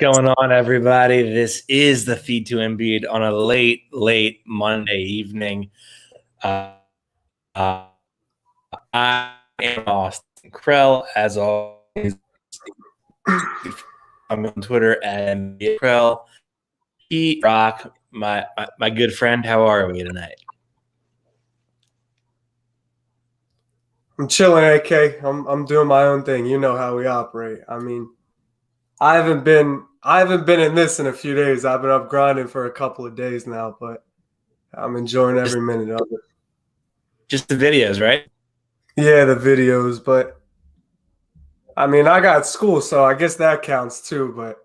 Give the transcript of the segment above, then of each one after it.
going on, everybody? This is the Feed to Embiid on a late Monday evening. I am Austin Krell, as always. I'm on Twitter at Embiid Krell. Rock, my good friend, how are we tonight? I'm chilling, AK. I'm doing my own thing. You know how we operate. I mean, I haven't been in this in a few days. I've been up grinding for a couple of days now, but I'm enjoying every minute of it. Just the videos, right? Yeah, the videos, but I mean, I got school, so I guess that counts too. But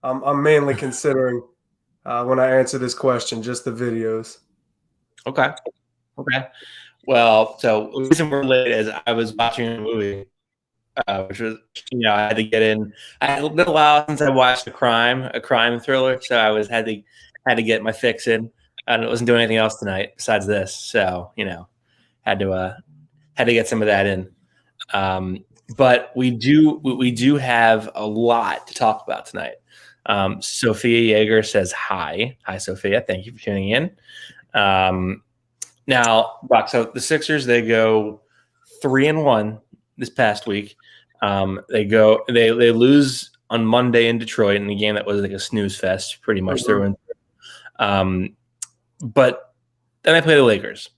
I'm mainly considering when I answer this question, just the videos. Okay. Well, so the reason we're late is I was watching a movie, which was, I had to get in. It's been a while since I watched a crime thriller, so I had to get my fix in. I wasn't doing anything else tonight besides this, so had to get some of that in. But we do have a lot to talk about tonight. Sophia Yeager says hi. Hi, Sophia. Thank you for tuning in. Now, Brock, so the Sixers, they go 3-1 this past week. They lose on Monday in Detroit in a game that was like a snooze fest, pretty much through and through. But then they play the Lakers.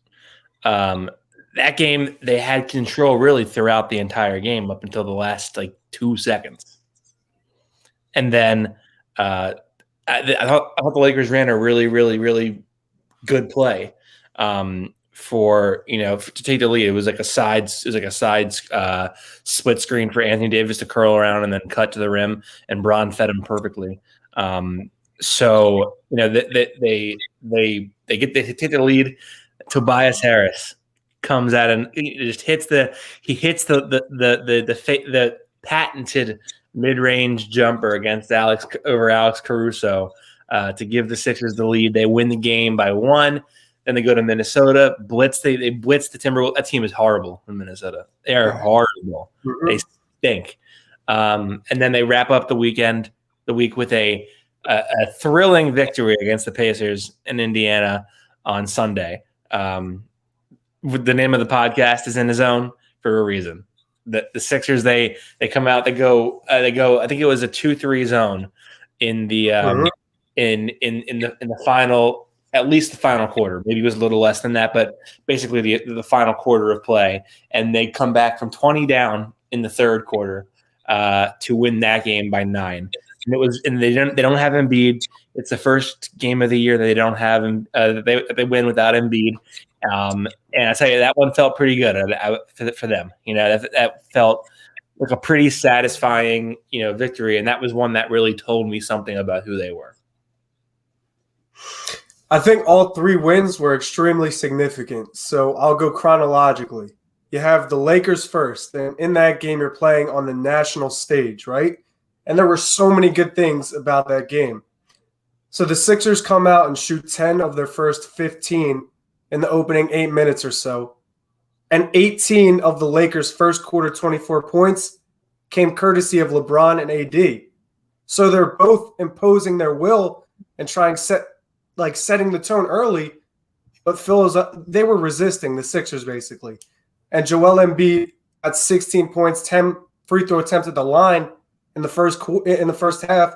That game, they had control really throughout the entire game up until the last 2 seconds. And then I thought the Lakers ran a really, really, really good play to take the lead. It was like a side split screen for Anthony Davis to curl around and then cut to the rim, and Bron fed him perfectly. They take the lead. Tobias Harris comes out and just hits the patented mid-range jumper against Alex Caruso to give the Sixers the lead. They win the game by 1. Then they go to Minnesota, blitz. They blitz the Timberwolves. That team is horrible in Minnesota. They are horrible. Mm-hmm. They stink. And then they wrap up the week with a thrilling victory against the Pacers in Indiana on Sunday. The name of the podcast is In the Zone for a reason. The Sixers, they come out, they go. I think it was a 2-3 zone in the in the final. At least the final quarter. Maybe it was a little less than that, but basically the final quarter of play. And they come back from 20 down in the third quarter to win that game by 9. And they don't have Embiid. It's the first game of the year that they don't have him. They win without Embiid. And I tell you, that one felt pretty good for them. That felt like a pretty satisfying victory, and that was one that really told me something about who they were. I think all 3 wins were extremely significant, so I'll go chronologically. You have the Lakers first, and in that game you're playing on the national stage, right? And there were so many good things about that game. So the Sixers come out and shoot 10 of their first 15 in the opening 8 minutes or so, and 18 of the Lakers' first quarter 24 points came courtesy of LeBron and AD. So they're both imposing their will and trying setting the tone early, but they were resisting the Sixers basically. And Joel Embiid had 16 points, 10 free throw attempts at the line in the first half.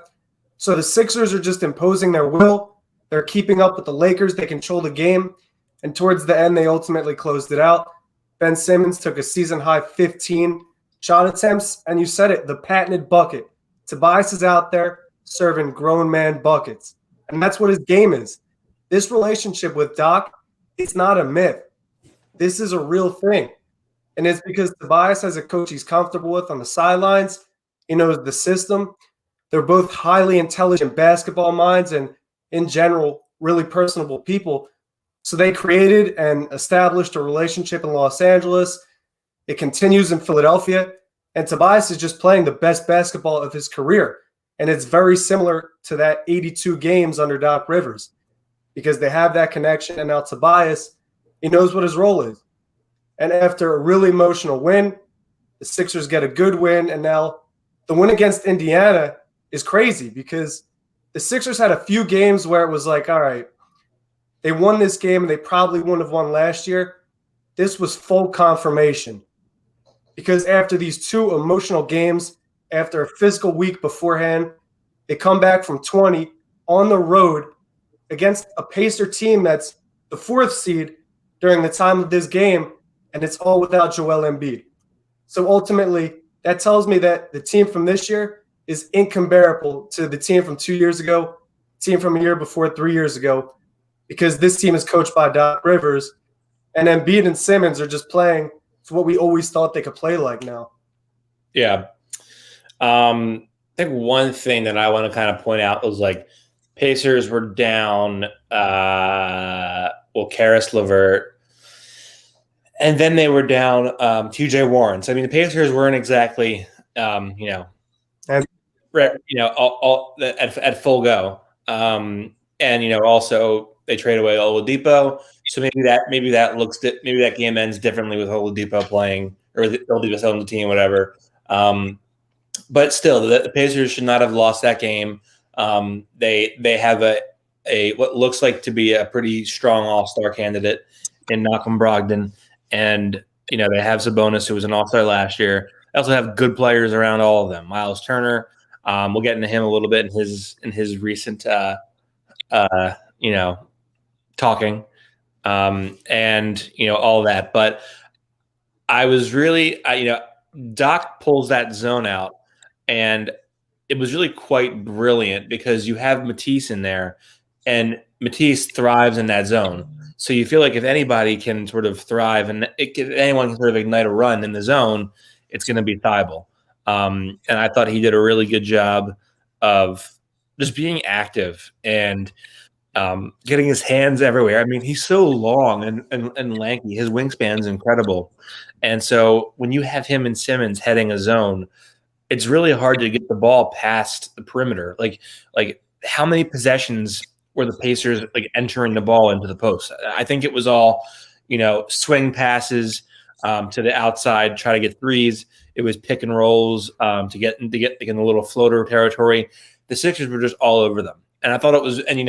So the Sixers are just imposing their will. They're keeping up with the Lakers. They control the game. And towards the end, they ultimately closed it out. Ben Simmons took a season-high 15 shot attempts, and you said it, the patented bucket. Tobias is out there serving grown man buckets. And that's what his game is. This relationship with Doc, it's not a myth. This is a real thing. And it's because Tobias has a coach he's comfortable with on the sidelines. He knows the system. They're both highly intelligent basketball minds and, in general, really personable people. So they created and established a relationship in Los Angeles. It continues in Philadelphia. And Tobias is just playing the best basketball of his career. And it's very similar to that 82 games under Doc Rivers because they have that connection. And now Tobias, he knows what his role is. And after a really emotional win, the Sixers get a good win. And now the win against Indiana, is crazy because the Sixers had a few games where it was like, all right, they won this game and they probably wouldn't have won last year. This was full confirmation because after these two emotional games, after a physical week beforehand, they come back from 20 on the road against a Pacer team that's the 4th seed during the time of this game, and it's all without Joel Embiid. So ultimately, that tells me that the team from this year is incomparable to the team from 2 years ago, team from a year before, 3 years ago, because this team is coached by Doc Rivers, and Embiid and Simmons are just playing to what we always thought they could play like now. Yeah. I think one thing that I want to kind of point out was like Pacers were down, Karis LeVert, and then they were down TJ Warren. So I mean, the Pacers weren't exactly, all at full go. And also they trade away Oladipo, so maybe that game ends differently with Oladipo playing or Oladipo on the team, whatever. But still, the Pacers should not have lost that game. They have a what looks like to be a pretty strong All-Star candidate in Malcolm Brogdon, and they have Sabonis, who was an All-Star last year. They also have good players around all of them. Miles Turner, we'll get into him a little bit in his recent talking, and all that. But I was really, Doc pulls that zone out, and it was really quite brilliant because you have Matisse in there, and Matisse thrives in that zone. So you feel like if anybody can sort of thrive and if anyone can sort of ignite a run in the zone, it's going to be Thibault. And I thought he did a really good job of just being active and getting his hands everywhere. I mean, he's so long and lanky. His wingspan's incredible. And so when you have him and Simmons heading a zone, it's really hard to get the ball past the perimeter. Like how many possessions were the Pacers like entering the ball into the post? I think it was all, swing passes to the outside, try to get threes. It was pick and rolls to get in the little floater territory. The Sixers were just all over them. And I thought it was, and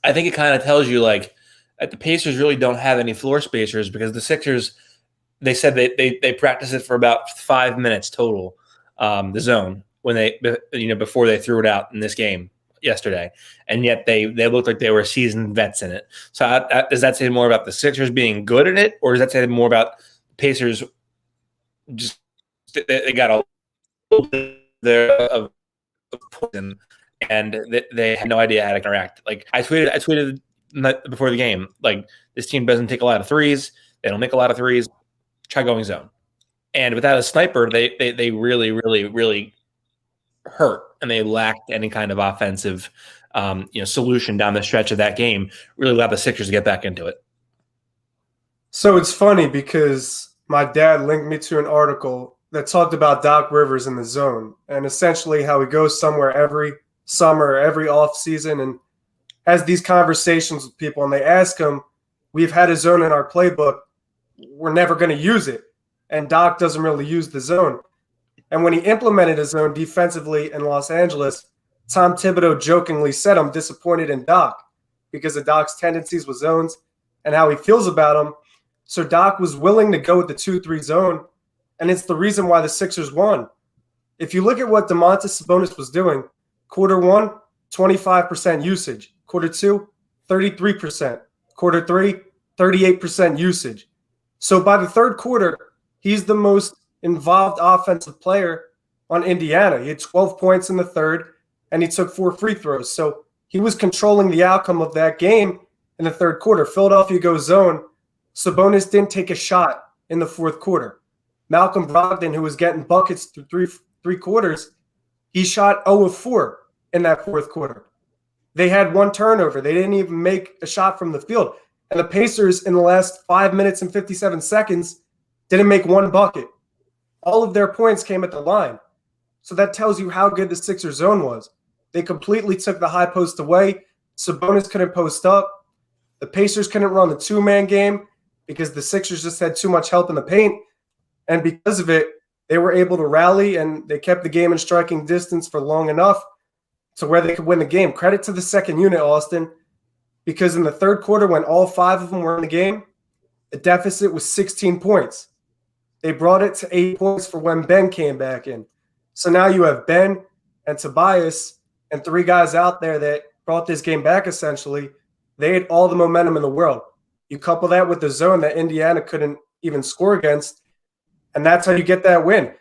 I think it kind of tells you like that the Pacers really don't have any floor spacers because the Sixers, they said they practiced it for about 5 minutes total, the zone when they, before they threw it out in this game yesterday, and yet they looked like they were seasoned vets in it. So does that say more about the Sixers being good at it, or does that say more about Pacers just they got a little bit there of poison and they had no idea how to interact? Like I tweeted before the game, like this team doesn't take a lot of threes, they don't make a lot of threes. Try going zone, and without a sniper, they really, really, really hurt, and they lacked any kind of offensive solution down the stretch of that game. Really allowed the Sixers to get back into it. So it's funny because my dad linked me to an article that talked about Doc Rivers in the zone and essentially how he goes somewhere every summer, every off season, and has these conversations with people, and they ask him, "We've had a zone in our playbook. We're never going to use it." And Doc doesn't really use the zone. And when he implemented his zone defensively in Los Angeles, Tom Thibodeau jokingly said, "I'm disappointed in Doc because of Doc's tendencies with zones and how he feels about them." So Doc was willing to go with the 2-3 zone, and it's the reason why the Sixers won. If you look at what Domantas Sabonis was doing, quarter one, 25% usage. Quarter two, 33%. Quarter three, 38% usage. So by the third quarter, he's the most involved offensive player on Indiana. He had 12 points in the third, and he took 4 free throws. So he was controlling the outcome of that game in the third quarter. Philadelphia goes zone. Sabonis didn't take a shot in the fourth quarter. Malcolm Brogdon, who was getting buckets through three quarters, he shot 0 of 4 in that fourth quarter. They had 1 turnover. They didn't even make a shot from the field. And the Pacers, in the last 5 minutes and 57 seconds, didn't make 1 bucket. All of their points came at the line. So that tells you how good the Sixers zone was. They completely took the high post away. Sabonis couldn't post up. The Pacers couldn't run the 2-man game because the Sixers just had too much help in the paint. And because of it, they were able to rally, and they kept the game in striking distance for long enough to where they could win the game. Credit to the second unit, Austin, because in the third quarter, when all 5 of them were in the game, the deficit was 16 points. They brought it to 8 points for when Ben came back in. So now you have Ben and Tobias and 3 guys out there that brought this game back, essentially. They had all the momentum in the world. You couple that with the zone that Indiana couldn't even score against, and that's how you get that win.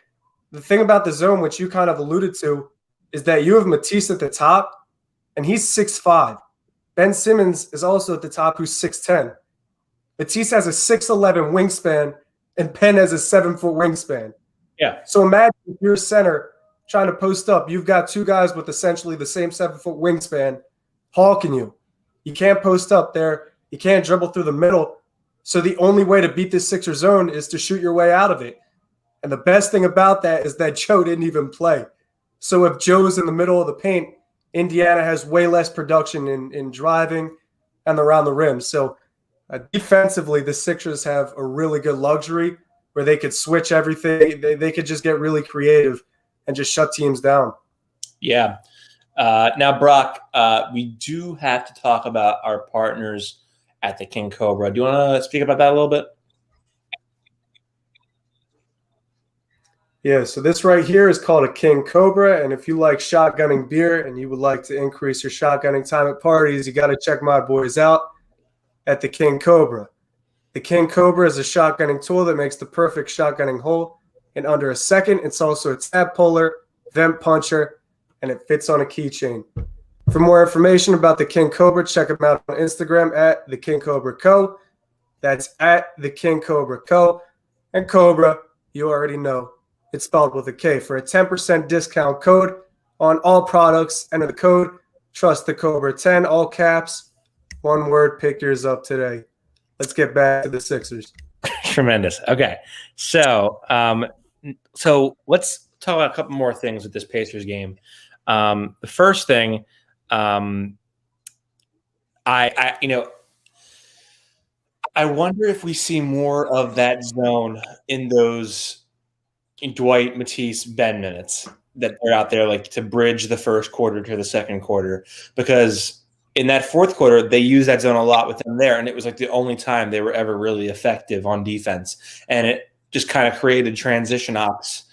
The thing about the zone, which you kind of alluded to, is that you have Matisse at the top, and he's 6'5". Ben Simmons is also at the top, who's 6'10". Matisse has a 6'11" wingspan, and Ben has a 7-foot wingspan. Yeah. So imagine if you're a center trying to post up. You've got 2 guys with essentially the same 7-foot wingspan hawking you. You can't post up there. You can't dribble through the middle. So the only way to beat this Sixer zone is to shoot your way out of it. And the best thing about that is that Joe didn't even play. So if Joe's in the middle of the paint, Indiana has way less production in driving and around the rim. So defensively, the Sixers have a really good luxury where they could switch everything. They could just get really creative and just shut teams down. Yeah. Now, Brock, we do have to talk about our partners at the King Cobra. Do you want to speak about that a little bit? Yeah, so this right here is called a King Cobra, and if you like shotgunning beer and you would like to increase your shotgunning time at parties, you got to check my boys out at the King Cobra. The King Cobra is a shotgunning tool that makes the perfect shotgunning hole in under a second. It's also a tab puller, vent puncher, and it fits on a keychain. For more information about the King Cobra, check them out on Instagram at the King Cobra Co. That's at the King Cobra Co. And Cobra, you already know, it's spelled with a K. For a 10% discount code on all products, enter the code TrustTheCobra10, all caps, one word. Pick yours up today. Let's get back to the Sixers. Tremendous. Okay, so let's talk about a couple more things with this Pacers game. The first thing, I wonder if we see more of that zone in Dwight, Matisse, Ben minutes that they're out there, like to bridge the first quarter to the second quarter, because in that fourth quarter they used that zone a lot with them there, and it was like the only time they were ever really effective on defense, and it just kind of created transition ops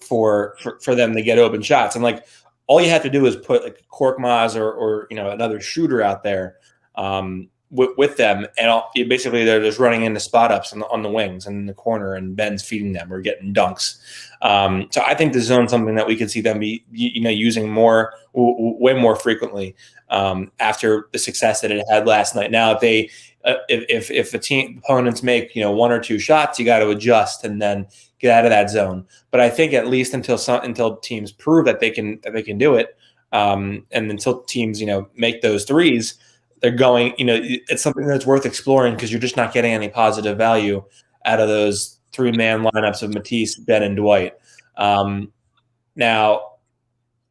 for them to get open shots. And like all you have to do is put like Korkmaz or another shooter out there with them, and basically they're just running into spot ups on the wings and in the corner, and Ben's feeding them or getting dunks. So I think the zone's something that we could see them be using way more frequently after the success that it had last night. Now, if the team opponents make 1 or 2 shots, you got to adjust and then get out of that zone. But I think at least until teams prove that they can do it, and until teams make those threes, they're going. It's something that's worth exploring, because you're just not getting any positive value out of those 3-man lineups of Matisse, Ben, and Dwight. Now,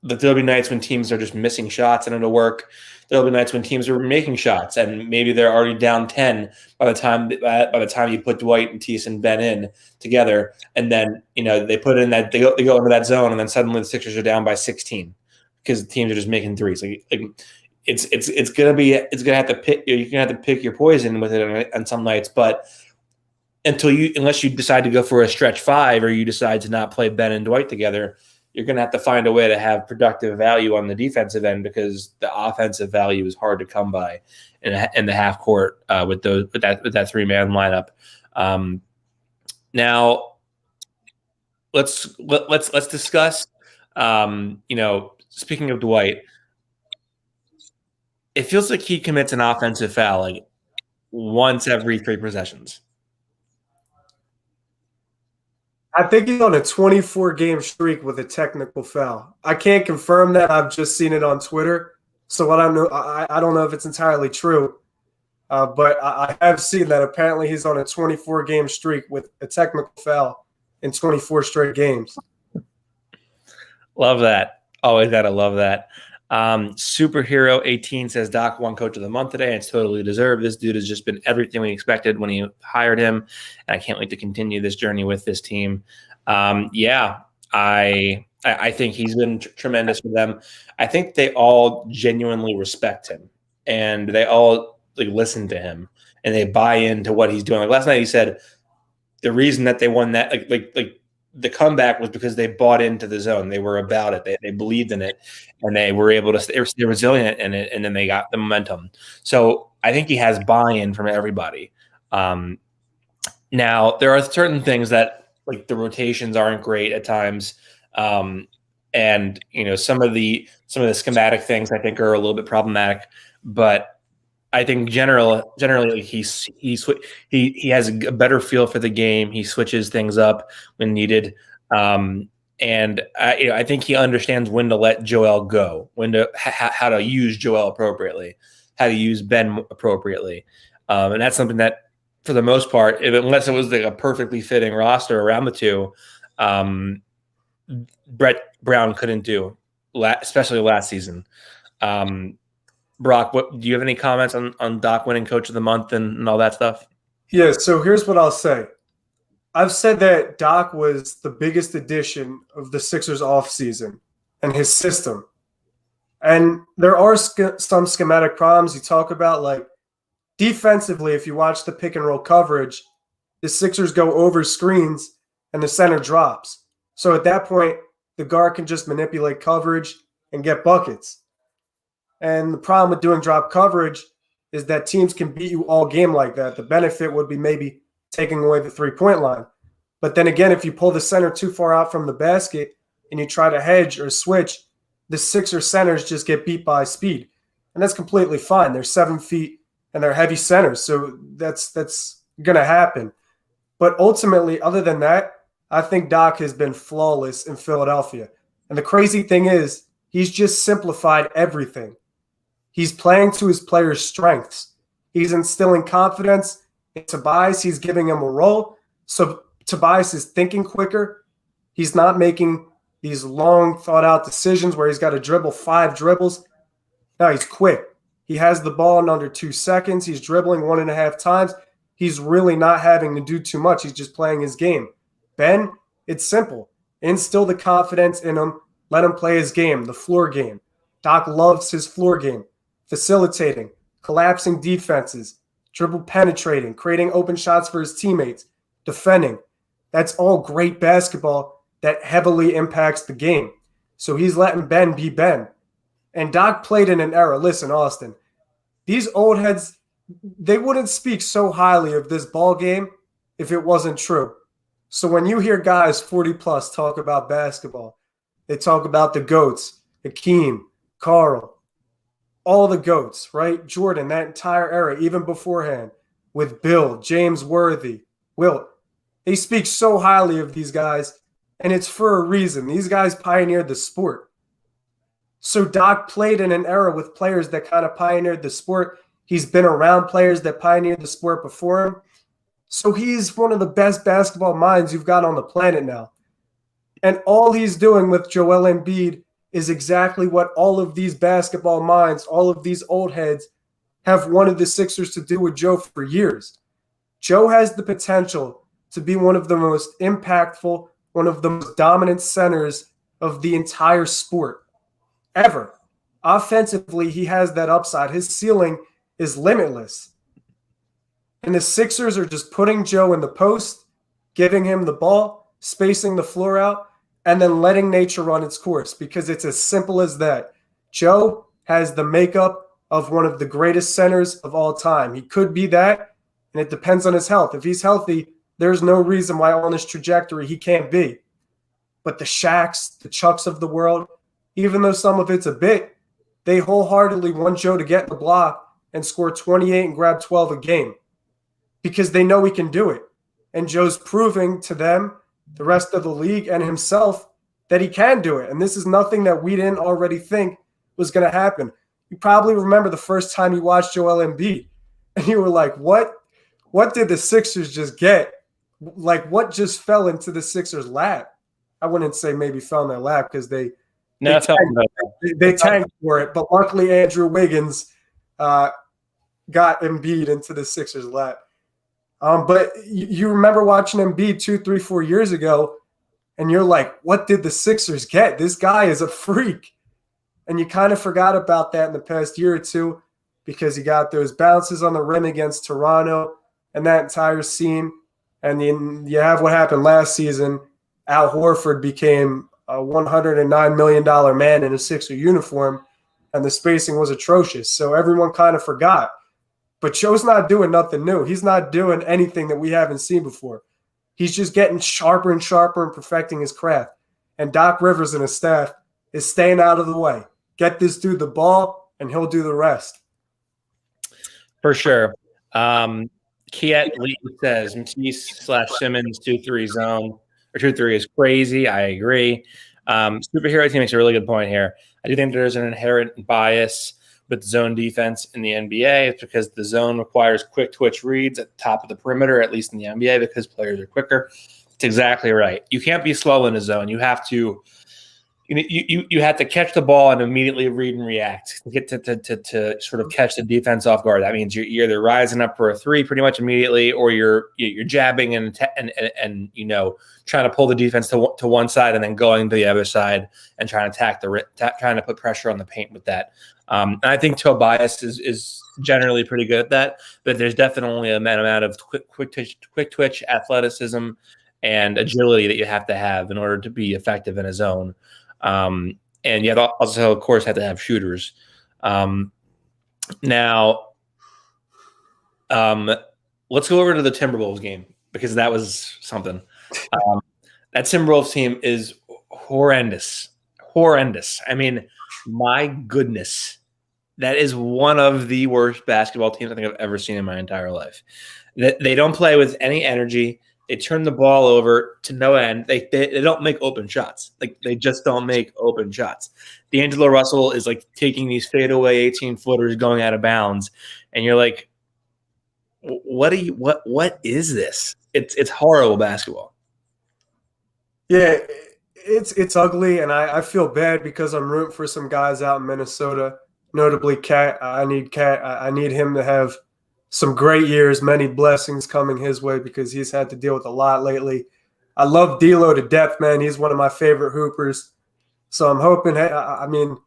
there'll be nights when teams are just missing shots and it'll work. There'll be nights when teams are making shots and maybe they're already down 10 by the time you put Dwight, Matisse, and Ben in together, and then they put in that they go into that zone, and then suddenly the Sixers are down by 16 because the teams are just making threes. It's gonna have to pick. You're gonna have to pick your poison with it on some nights, but unless you decide to go for a stretch 5 or you decide to not play Ben and Dwight together, you're gonna have to find a way to have productive value on the defensive end, because the offensive value is hard to come by in the half court with that 3-man lineup. Now let's discuss. Speaking of Dwight, it feels like he commits an offensive foul like once every 3 possessions. I think he's on a 24-game streak with a technical foul. I can't confirm that. I've just seen it on Twitter, so I don't know if it's entirely true. But I have seen that apparently he's on a 24-game streak with a technical foul in 24 straight games. Love that. Always gotta love that. Superhero 18 says Doc won Coach of the Month today, and it's totally deserved. This dude has just been everything we expected when he hired him, and I can't wait to continue this journey with this team. Yeah, I think he's been tremendous for them. I think they all genuinely respect him, and they all listen to him, and they buy into what he's doing. Like last night, he said the reason that they won that the comeback was because they bought into the zone. They were about it. They believed in it, and they were able to stay resilient in it, and then they got the momentum. So I think he has buy-in from everybody. Now there are certain things that the rotations aren't great at times. And some of the schematic things I think are a little bit problematic, but I think generally he has a better feel for the game. He switches things up when needed, and I think he understands when to let Joel go, when to how to use Joel appropriately, how to use Ben appropriately, and that's something that for the most part, unless it was a perfectly fitting roster around the two, Brett Brown couldn't do, especially last season. Brock, do you have any comments on Doc winning Coach of the Month and all that stuff? Yeah, so here's what I'll say. I've said that Doc was the biggest addition of the Sixers offseason and his system. And there are some schematic problems you talk about, like defensively, if you watch the pick and roll coverage, the Sixers go over screens and the center drops. So at that point, the guard can just manipulate coverage and get buckets. And the problem with doing drop coverage is that teams can beat you all game like that. The benefit would be maybe taking away the three-point line. But then again, if you pull the center too far out from the basket and you try to hedge or switch, the Sixers centers just get beat by speed. And that's completely fine. They're 7 feet and they're heavy centers. So that's going to happen. But ultimately, other than that, I think Doc has been flawless in Philadelphia. And the crazy thing is, he's just simplified everything. He's playing to his players' strengths. He's instilling confidence in Tobias. He's giving him a role. So Tobias is thinking quicker. He's not making these long, thought-out decisions where he's got to dribble 5 dribbles. No, he's quick. He has the ball in under 2 seconds. He's dribbling 1.5 times. He's really not having to do too much. He's just playing his game. Ben, it's simple. Instill the confidence in him. Let him play his game, the floor game. Doc loves his floor game. Facilitating, collapsing defenses, dribble penetrating, creating open shots for his teammates, defending. That's all great basketball that heavily impacts the game. So he's letting Ben be Ben. And Doc played in an era. Listen, Austin, these old heads, they wouldn't speak so highly of this ball game if it wasn't true. So when you hear guys 40+ talk about basketball, they talk about the GOATs, Hakeem, Carl, all the GOATs, right? Jordan, that entire era, even beforehand, with Bill, James Worthy, Wilt. They speak so highly of these guys, and it's for a reason. These guys pioneered the sport. So Doc played in an era with players that kind of pioneered the sport. He's been around players that pioneered the sport before him. So he's one of the best basketball minds you've got on the planet now. And all he's doing with Joel Embiid is exactly what all of these basketball minds, all of these old heads have wanted the Sixers to do with Joe for years. Joe has the potential to be one of the most impactful, one of the most dominant centers of the entire sport ever. Offensively, he has that upside. His ceiling is limitless. And the Sixers are just putting Joe in the post, giving him the ball, spacing the floor out, and then letting nature run its course, because it's as simple as that. Joe has the makeup of one of the greatest centers of all time. He could be that, and it depends on his health. If he's healthy, there's no reason why on this trajectory he can't be. But the Shaqs, the Chucks of the world, even though some of it's a bit, they wholeheartedly want Joe to get in the block and score 28 and grab 12 a game because they know he can do it. And Joe's proving to them, the rest of the league and himself, that he can do it. And this is nothing that we didn't already think was going to happen. You probably remember the first time you watched Joel Embiid and you were like, what did the Sixers just get? Like, what just fell into the Sixers' lap? I wouldn't say maybe fell in their lap because they No, that's They tanked for it, but luckily Andrew Wiggins got Embiid into the Sixers' lap. But you remember watching Embiid 2, 3, 4 years ago, and you're like, what did the Sixers get? This guy is a freak. And you kind of forgot about that in the past year or two because he got those bounces on the rim against Toronto and that entire scene. And then you have what happened last season. Al Horford became a $109 million man in a Sixer uniform, and the spacing was atrocious. So everyone kind of forgot. But Joe's not doing nothing new. He's not doing anything that we haven't seen before. He's just getting sharper and sharper and perfecting his craft. And Doc Rivers and his staff is staying out of the way. Get this dude the ball, and he'll do the rest. For sure. Kiet Lee says Matisse/Simmons 2-3 zone or 2-3 is crazy. I agree. Superhero team makes a really good point here. I do think there's an inherent bias with zone defense in the NBA. It's because the zone requires quick twitch reads at the top of the perimeter, at least in the NBA, because players are quicker. It's exactly right. You can't be slow in a zone. You have to you have to catch the ball and immediately read and react to get to sort of catch the defense off guard. That means you're either rising up for a three pretty much immediately, or you're jabbing and trying to pull the defense to one side and then going to the other side and trying to trying to put pressure on the paint with that. And I think Tobias is generally pretty good at that, but there's definitely an amount of quick twitch athleticism and agility that you have to have in order to be effective in a zone. And you also, of course, have to have shooters. Now, let's go over to the Timberwolves game because that was something. That Timberwolves team is horrendous. I mean, my goodness, that is one of the worst basketball teams I think I've ever seen in my entire life. They don't play with any energy. They turn the ball over to no end. They don't make open shots. Like, they just don't make open shots. D'Angelo Russell is like taking these fadeaway 18-footers going out of bounds, and you're like, what is this? It's horrible basketball. Yeah, it's ugly, and I feel bad because I'm rooting for some guys out in Minnesota, notably Cat. I need him to have some great years, many blessings coming his way because he's had to deal with a lot lately. I love D'Lo to death, man. He's one of my favorite hoopers. So I'm hoping, I mean,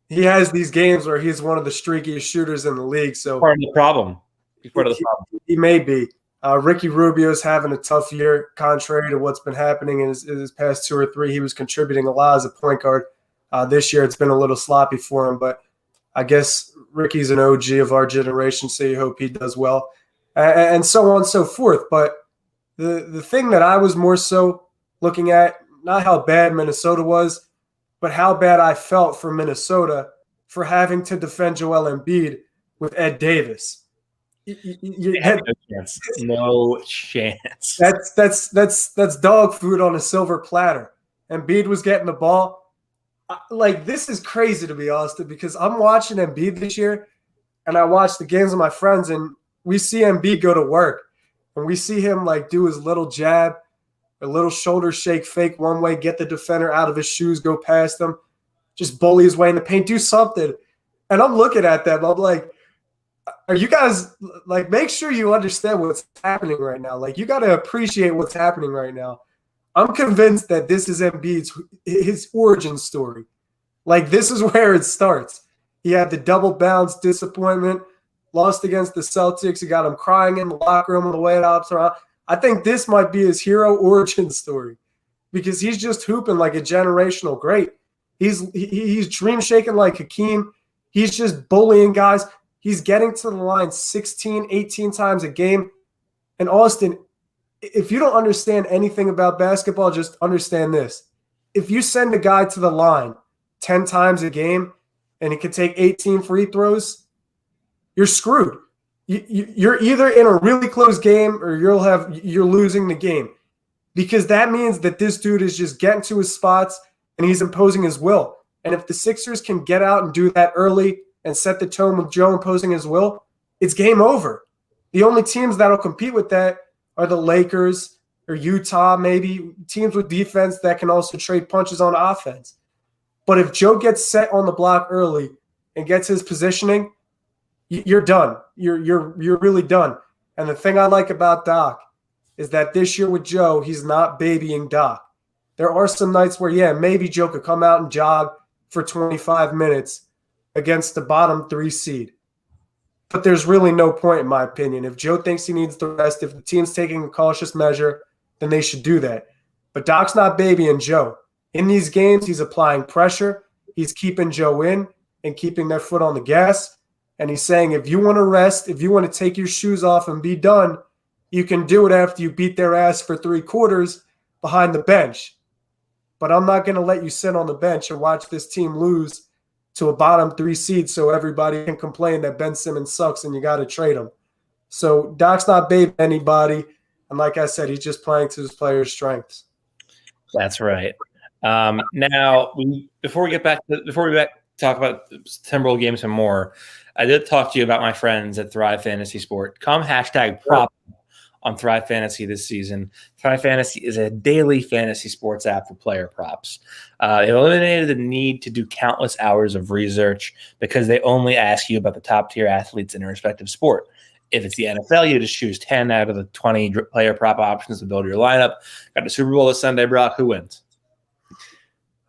he has these games where he's one of the streakiest shooters in the league. So part of the problem. He's part of the problem. He may be. Ricky Rubio's having a tough year, contrary to what's been happening in his past 2 or 3. He was contributing a lot as a point guard. This year it's been a little sloppy for him, but I guess Ricky's an OG of our generation, so you hope he does well, and so on and so forth. But the thing that I was more so looking at, not how bad Minnesota was, but how bad I felt for Minnesota for having to defend Joel Embiid with Ed Davis. No chance. That's dog food on a silver platter. Embiid was getting the ball. Like, this is crazy to be Austin, because I'm watching Embiid this year, and I watch the games with my friends, and we see Embiid go to work, and we see him like do his little jab, a little shoulder shake, fake one way, get the defender out of his shoes, go past him, just bully his way in the paint, do something. And I'm looking at them, I'm like, are you guys, like, make sure you understand what's happening right now. Like, you got to appreciate what's happening right now. I'm convinced that this is Embiid's his origin story. Like, this is where it starts. He had the double bounce disappointment, lost against the Celtics. He got him crying in the locker room on the way out. I think this might be his hero origin story because he's just hooping like a generational great. He's dream shaking like Hakeem. He's just bullying guys. He's getting to the line 16, 18 times a game. And Austin, if you don't understand anything about basketball, just understand this. If you send a guy to the line 10 times a game and he can take 18 free throws, you're screwed. You're either in a really close game or you're losing the game, because that means that this dude is just getting to his spots and he's imposing his will. And if the Sixers can get out and do that early and set the tone with Joe imposing his will, it's game over. The only teams that'll compete with that are the Lakers or Utah, maybe teams with defense that can also trade punches on offense. But if Joe gets set on the block early and gets his positioning, you're done. You're really done. And the thing I like about Doc is that this year with Joe, he's not babying Doc. There are some nights where, yeah, maybe Joe could come out and jog for 25 minutes against the bottom 3 seed. But there's really no point, in my opinion. If Joe thinks he needs the rest, if the team's taking a cautious measure, then they should do that. But Doc's not babying Joe. In these games, he's applying pressure. He's keeping Joe in and keeping their foot on the gas. And he's saying, if you want to rest, if you want to take your shoes off and be done, you can do it after you beat their ass for 3 quarters behind the bench. But I'm not going to let you sit on the bench and watch this team lose to a bottom 3 seed so everybody can complain that Ben Simmons sucks and you got to trade him. So Doc's not babying anybody. And like I said, he's just playing to his players' strengths. That's right. Now, before we talk about Timberwolves games and more, I did talk to you about my friends at Thrive Fantasy Sport. Come #prop on Thrive Fantasy this season. Thrive Fantasy is a daily fantasy sports app for player props. They eliminated the need to do countless hours of research because they only ask you about the top-tier athletes in their respective sport. If it's the NFL, you just choose 10 out of the 20 player prop options to build your lineup. Got the Super Bowl this Sunday, Brock. Who wins?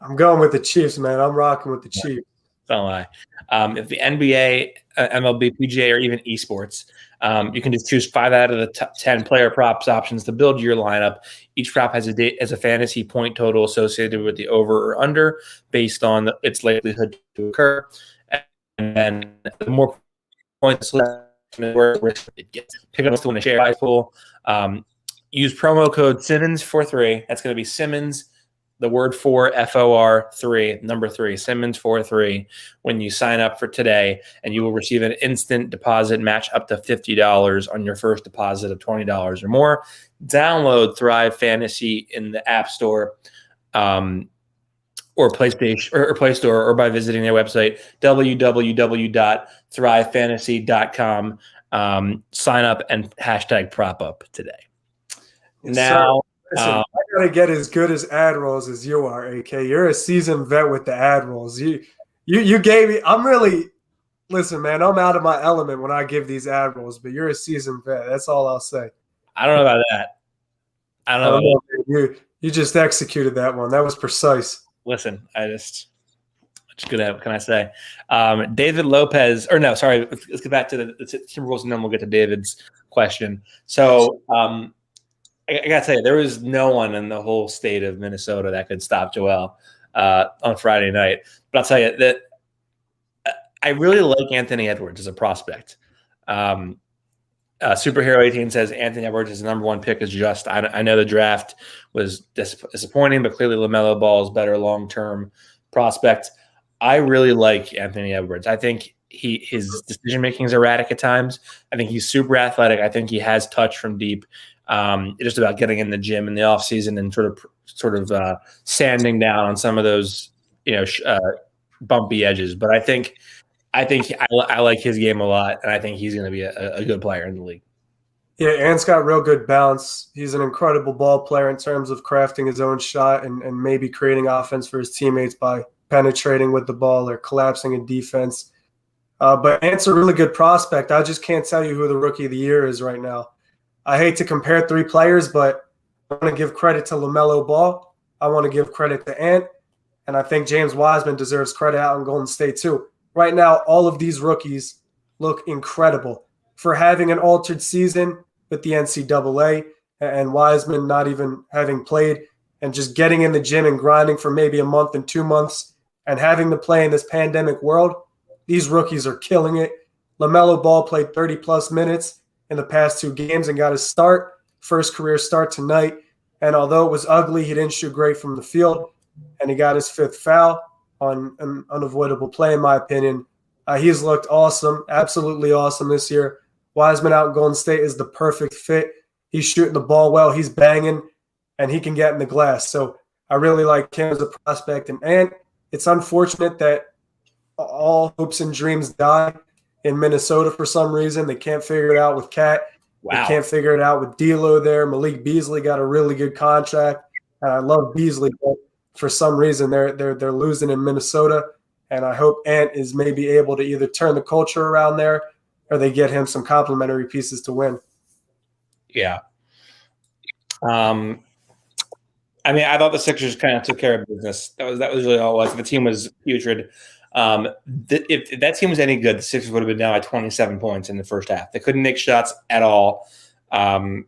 I'm going with the Chiefs, man. I'm rocking with the Chiefs. Don't lie. If the NBA, MLB, PGA, or even esports, you can just choose 5 out of the top 10 player props options to build your lineup. Each prop has a fantasy point total associated with the over or under based on its likelihood to occur. And then the more points, the worse risk it gets. Pick up to win a share prize pool. Use promo code Simmons43. That's going to be Simmons, the word 4, FOR 3, number 3, Simmons 43, when you sign up for today, and you will receive an instant deposit match up to $50 on your first deposit of $20 or more. Download Thrive Fantasy in the App Store or PlayStation or Play Store, or by visiting their website, www.thrivefantasy.com. Sign up and #prop-up today. Yes, now, listen, I gotta get as good as ad rolls as you are, AK. You're a seasoned vet with the ad rolls. You gave me. Listen, man. I'm out of my element when I give these ad rolls, but you're a seasoned vet. That's all I'll say. I don't know about that. I don't know. You just executed that one. That was precise. Listen, just good at what can I say? David Lopez, or no, sorry. Let's get back to the Timberwolves, and then we'll get to David's question. So, I gotta tell you, there was no one in the whole state of Minnesota that could stop Joel on Friday night. But I'll tell you that I really like Anthony Edwards as a prospect. Superhero 18 says Anthony Edwards is the number 1 pick. Is just I know the draft was disappointing, but clearly LaMelo Ball is better long-term prospect. I really like Anthony Edwards. I think his decision making is erratic at times. I think he's super athletic. I think he has touch from deep. It's just about getting in the gym in the off season and sort of sanding down on some of those bumpy edges. But I think I like his game a lot, and I think he's going to be a good player in the league. Yeah, Ant's got real good bounce. He's an incredible ball player in terms of crafting his own shot and maybe creating offense for his teammates by penetrating with the ball or collapsing in defense. But Ant's a really good prospect. I just can't tell you who the rookie of the year is right now. I hate to compare 3 players, but I want to give credit to LaMelo Ball. I want to give credit to Ant. And I think James Wiseman deserves credit out in Golden State too. Right now, all of these rookies look incredible for having an altered season with the NCAA and Wiseman not even having played and just getting in the gym and grinding for maybe a month and 2 months and having to play in this pandemic world. These rookies are killing it. LaMelo Ball played 30-plus minutes in the past 2 games and got his first career start tonight. And although it was ugly, he didn't shoot great from the field, and he got his 5th foul on an unavoidable play, in my opinion. He's looked awesome, absolutely awesome this year. Wiseman out in Golden State is the perfect fit. He's shooting the ball well, he's banging, and he can get in the glass. So I really like him as a prospect. And it's unfortunate that all hopes and dreams die in Minnesota for some reason. They can't figure it out with Cat. Wow. They can't figure it out with D'Lo there. Malik Beasley got a really good contract, and I love Beasley. But for some reason they're losing in Minnesota, and I hope Ant is maybe able to either turn the culture around there or they get him some complimentary pieces to win. Yeah. I mean, I thought the Sixers kind of took care of business. That was really all it was. The team was putrid. If that team was any good, the Sixers would have been down by 27 points in the first half. They couldn't make shots at all. And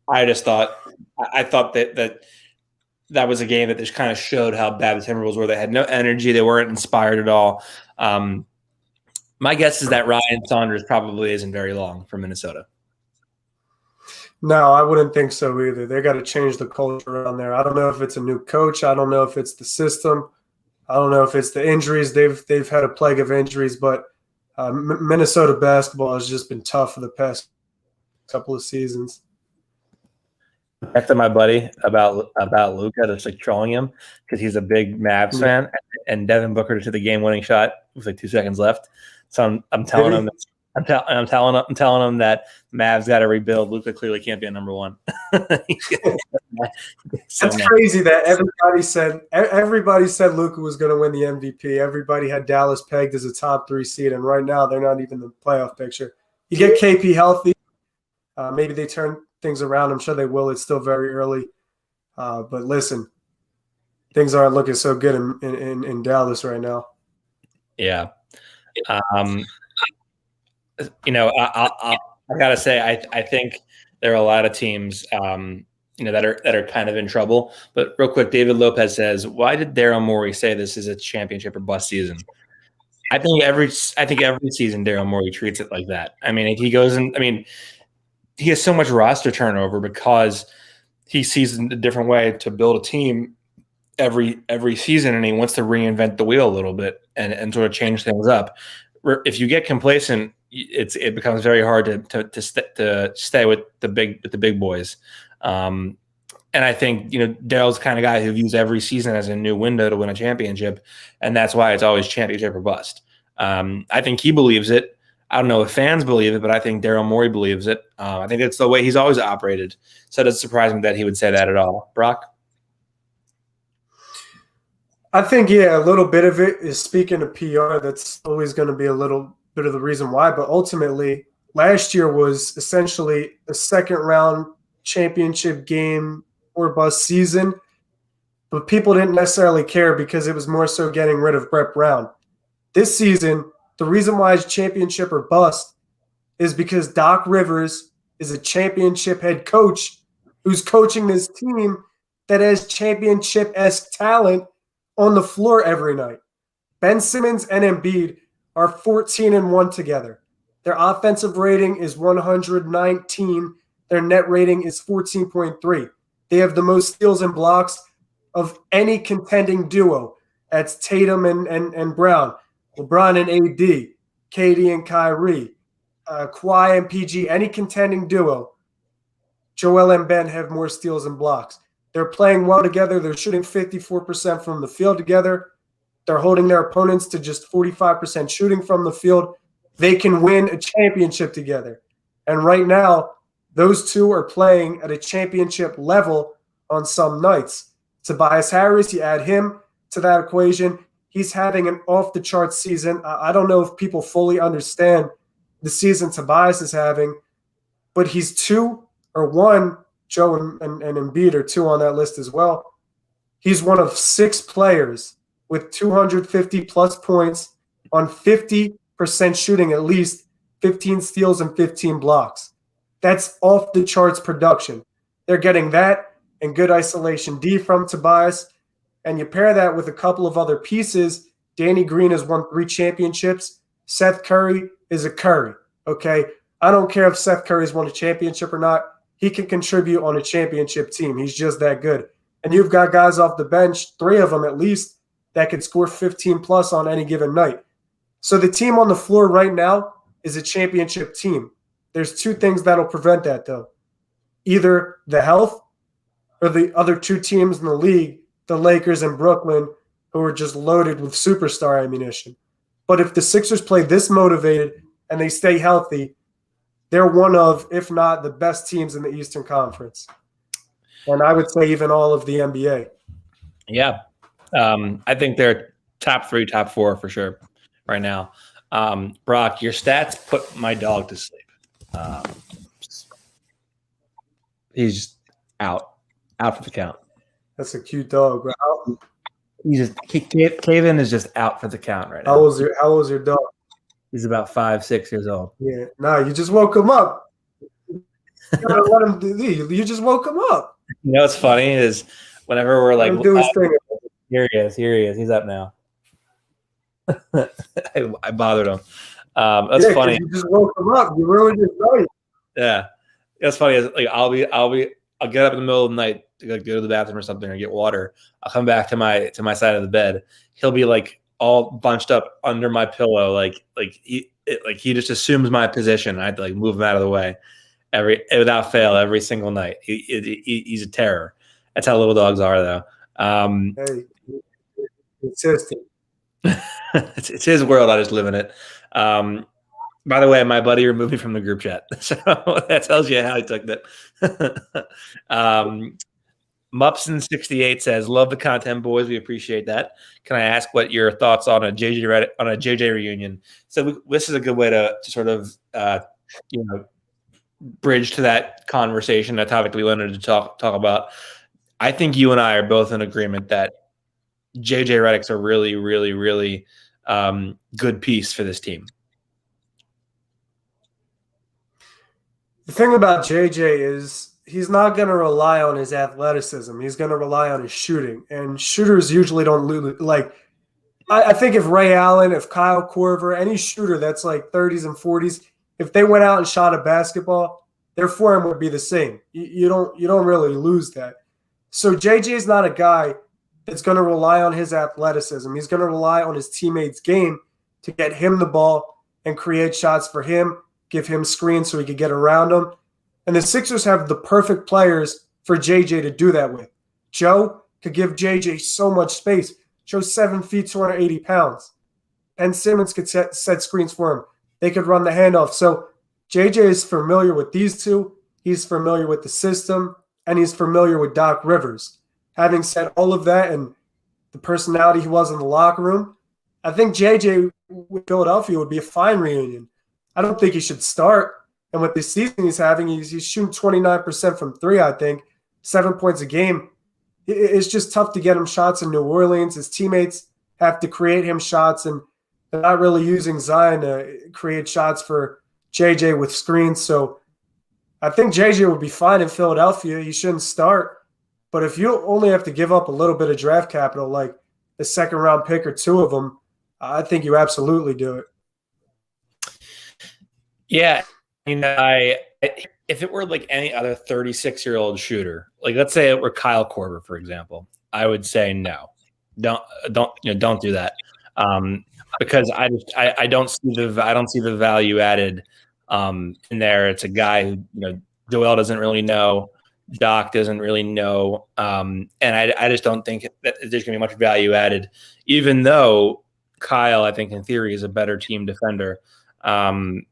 I just thought that was a game that just kind of showed how bad the Timberwolves were. They had no energy. They weren't inspired at all. My guess is that Ryan Saunders probably isn't very long for Minnesota. No, I wouldn't think so either. They got to change the culture around there. I don't know if it's a new coach. I don't know if it's the system. I don't know if it's the injuries. They've had a plague of injuries, but Minnesota basketball has just been tough for the past couple of seasons. After my buddy about Luka, just like trolling him because he's a big Mavs fan, and Devin Booker to the game-winning shot with like 2 seconds left. So I'm telling him. I'm telling him that Mavs got to rebuild. Luka clearly can't be a number one. That's crazy that everybody said Luka was going to win the MVP. Everybody had Dallas pegged as a top 3 seed, and right now they're not even in the playoff picture. You get KP healthy, maybe they turn things around. I'm sure they will. It's still very early, but listen, things aren't looking so good in Dallas right now. Yeah. I gotta say, I think there are a lot of teams, that are kind of in trouble. But real quick, David Lopez says, "Why did Daryl Morey say this is a championship or bust season?" I think every season Daryl Morey treats it like that. I mean, he has so much roster turnover because he sees a different way to build a team every season, and he wants to reinvent the wheel a little bit and sort of change things up. If you get complacent, it becomes very hard to stay with the big boys. And I think Daryl's the kind of guy who views every season as a new window to win a championship, and that's why it's always championship or bust. I think he believes it. I don't know if fans believe it, but I think Daryl Morey believes it. I think it's the way he's always operated. So it doesn't surprise me that he would say that at all. Brock? I think, a little bit of it is speaking of PR. That's always going to be a little bit of the reason why. But ultimately, last year was essentially a second-round championship game or bust season. But people didn't necessarily care because it was more so getting rid of Brett Brown. This season, the reason why it's championship or bust is because Doc Rivers is a championship head coach who's coaching this team that has championship-esque talent on the floor every night. Ben Simmons and Embiid are 14-1 together. Their offensive rating is 119. Their net rating is 14.3. They have the most steals and blocks of any contending duo. That's Tatum and Brown, LeBron and AD, KD and Kyrie, Kawhi and PG, any contending duo. Joel and Ben have more steals and blocks. They're playing well together. They're shooting 54% from the field together. They're holding their opponents to just 45% shooting from the field. They can win a championship together. And right now, those two are playing at a championship level on some nights. Tobias Harris, you add him to that equation. He's having an off-the-charts season. I don't know if people fully understand the season Tobias is having, but he's 2 or 1. Joe and Embiid are 2 on that list as well. He's one of 6 players with 250-plus points on 50% shooting, at least 15 steals and 15 blocks. That's off-the-charts production. They're getting that and good isolation D from Tobias, and you pair that with a couple of other pieces. Danny Green has won 3 championships. Seth Curry is a Curry, okay? I don't care if Seth Curry's won a championship or not. He can contribute on a championship team. He's just that good. And you've got guys off the bench, 3 of them at least, that could score 15-plus on any given night. So the team on the floor right now is a championship team. There's 2 things that'll prevent that, though. Either the health or the other 2 teams in the league, the Lakers and Brooklyn, who are just loaded with superstar ammunition. But if the Sixers play this motivated and they stay healthy, they're one of, if not the best teams in the Eastern Conference. and I would say even all of the NBA. Yeah. I think they're top 3, top 4 for sure right now. Brock, your stats put my dog to sleep. He's out for the count. That's a cute dog, bro. Kevin is just out for the count right now. How old's your dog? He's about 5, 6 years old. Yeah. Nah, you just woke him up. You gotta let him do these. You just woke him up. You know what's funny is whenever we're like, do his thing. Here he is. He's up now. I bothered him. That's funny. You just woke him up. You ruined his night. Yeah, that's funny. Like I'll get up in the middle of the night to go to the bathroom or something or get water. I'll come back to my side of the bed. He'll be like all bunched up under my pillow, like he just assumes my position. I have to like move him out of the way without fail every single night. He's a terror. That's how little dogs are, though. Hey, consistent. It's his world. I just live in it. By the way, my buddy removed me from the group chat, so that tells you how he took that. Mupson68 says, "Love the content, boys. We appreciate that. Can I ask what your thoughts on a JJ reunion?" So this is a good way to sort of bridge to that conversation, that topic we wanted to talk about. I think you and I are both in agreement that JJ Redick's a really, really, really good piece for this team. The thing about JJ is he's not going to rely on his athleticism. He's going to rely on his shooting. And shooters usually don't lose. Like, I think if Ray Allen, if Kyle Korver, any shooter that's like 30s and 40s, if they went out and shot a basketball, their form would be the same. You don't really lose that. So JJ is not a guy that's going to rely on his athleticism. He's going to rely on his teammates' game to get him the ball and create shots for him, give him screens so he could get around them. And the Sixers have the perfect players for JJ to do that with. Joe could give JJ so much space. Joe's 7 feet, 280 pounds. Ben Simmons could set screens for him. They could run the handoff. So JJ is familiar with these two. He's familiar with the system, and he's familiar with Doc Rivers. Having said all of that and the personality he was in the locker room, I think JJ with Philadelphia would be a fine reunion. I don't think he should start. And with the season he's having, he's shooting 29% from 3, I think, 7 points a game. It's just tough to get him shots in New Orleans. His teammates have to create him shots, and they're not really using Zion to create shots for JJ with screens. So I think JJ would be fine in Philadelphia. He shouldn't start. But if you only have to give up a little bit of draft capital, like the second-round pick or 2 of them, I think you absolutely do it. Yeah. If it were like any other 36-year-old shooter, like let's say it were Kyle Korver, for example, I would say no, don't do that, because I don't see the value added in there. It's a guy who Joel doesn't really know, Doc doesn't really know, and I just don't think that there's gonna be much value added, even though Kyle, I think in theory, is a better team defender than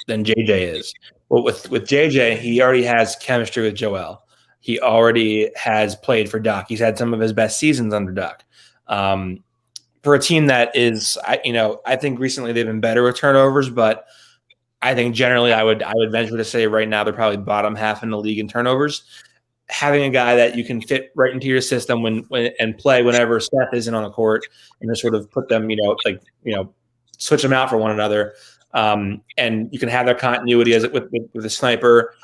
JJ is. Well, with JJ, he already has chemistry with Joel. He already has played for Doc. He's had some of his best seasons under Doc. For a team that is, I think recently they've been better with turnovers, but I think generally I would venture to say right now they're probably bottom half in the league in turnovers. Having a guy that you can fit right into your system when and play whenever Steph isn't on the court, and just sort of put them, switch them out for one another. And you can have their continuity as with a sniper,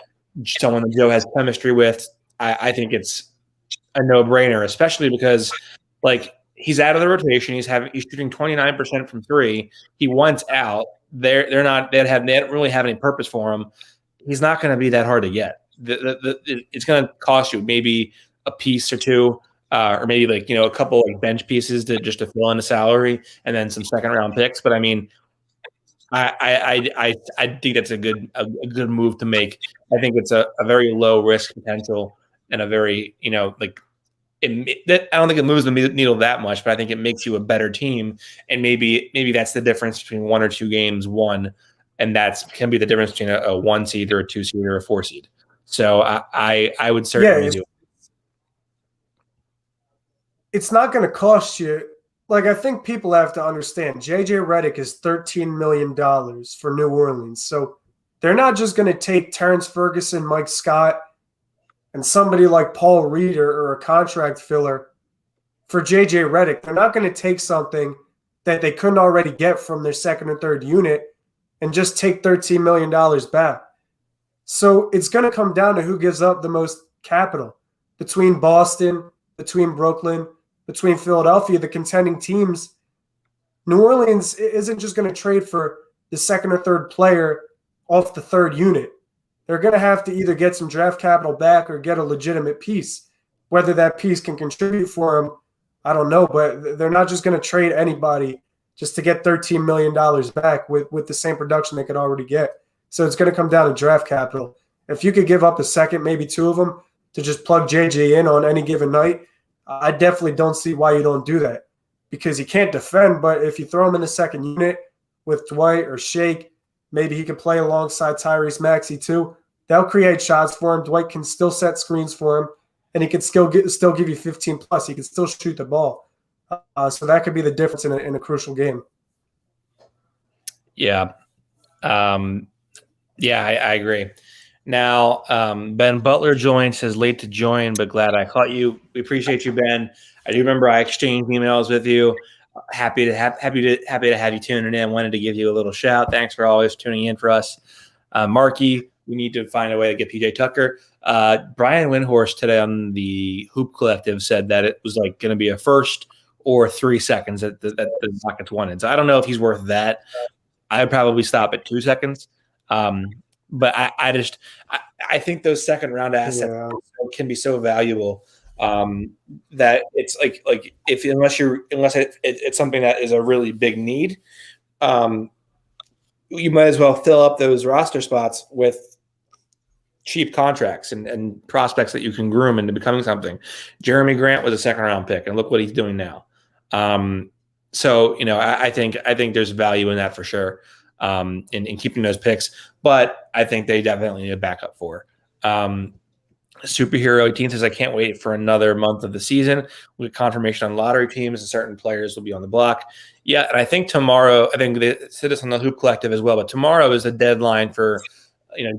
someone that Joe has chemistry with. I think it's a no-brainer, especially because he's out of the rotation. He's shooting 29% from 3. He wants out. They don't really have any purpose for him. He's not going to be that hard to get. It's going to cost you maybe a piece or 2, or maybe a couple bench pieces to fill in the salary, and then some second-round picks. But I mean, I think that's a good move to make. I think it's a very low risk potential and a very I don't think it moves the needle that much, but I think it makes you a better team. And maybe that's the difference between 1 or 2 games won, and that can be the difference between a 1 seed or a 2 seed or a 4 seed. So I would certainly do it. It's not going to cost you. Like, I think people have to understand, J.J. Redick is $13 million for New Orleans. So they're not just going to take Terrence Ferguson, Mike Scott, and somebody like Paul Reed or a contract filler for J.J. Redick. They're not going to take something that they couldn't already get from their second or third unit and just take $13 million back. So it's going to come down to who gives up the most capital between Boston, between Brooklyn, between Philadelphia, the contending teams. New Orleans isn't just going to trade for the second or third player off the third unit. They're going to have to either get some draft capital back or get a legitimate piece. Whether that piece can contribute for them, I don't know, but they're not just going to trade anybody just to get $13 million back with the same production they could already get. So it's going to come down to draft capital. If you could give up a second, maybe two of them, to just plug JJ in on any given night, I definitely don't see why you don't do that, because he can't defend. But if you throw him in the second unit with Dwight or Shake, maybe he can play alongside Tyrese Maxey too. They'll create shots for him. Dwight can still set screens for him, and he can still give you 15 plus. He can still shoot the ball. So that could be the difference in a crucial game. Yeah. I agree. Now, Ben Butler joins, says late to join, but glad I caught you. We appreciate you, Ben. I do remember I exchanged emails with you. Happy to have you tuning in. Wanted to give you a little shout. Thanks for always tuning in for us. Marky, we need to find a way to get PJ Tucker. Brian Windhorst today on the Hoop Collective said that it was like going to be a first or 3 seconds that the Rockets wanted. So I don't know if he's worth that. I would probably stop at 2 seconds. But I think those second round assets can be so valuable that it's like unless it's something that is a really big need, you might as well fill up those roster spots with cheap contracts and prospects that you can groom into becoming something. Jeremy Grant was a second round pick, and look what he's doing now. So I think there's value in that for sure. In keeping those picks, but I think they definitely need a backup for. Superhero 18 says, I can't wait for another month of the season with confirmation on lottery teams and certain players will be on the block. Yeah, and I think tomorrow, I think they said this on the Hoop Collective as well, but tomorrow is a deadline for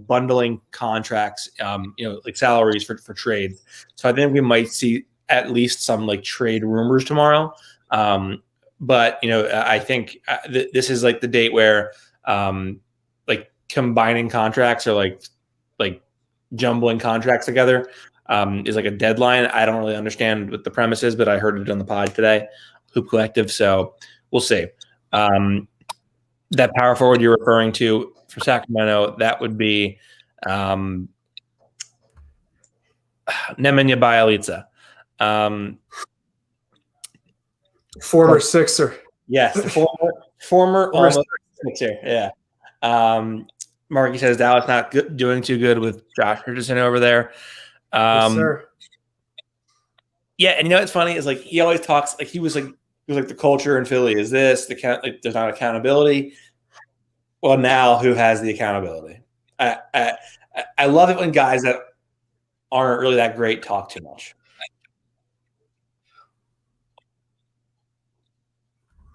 bundling contracts, like salaries for trade. So I think we might see at least some like trade rumors tomorrow. But I think this is like the date where like combining contracts or like jumbling contracts together is like a deadline. I don't really understand what the premise is, but I heard it on the pod today, Hoop Collective. So we'll see. That power forward you're referring to for Sacramento, that would be Nemanja Bjelica. Former Sixer. Yes, former almost Sixer. Yeah. Marky says Dallas not doing too good with Josh Richardson over there. Yes, sir. Yeah, and it's funny is like he always talks like he was like the culture in Philly is this there's not accountability. Well, now who has the accountability? I love it when guys that aren't really that great talk too much.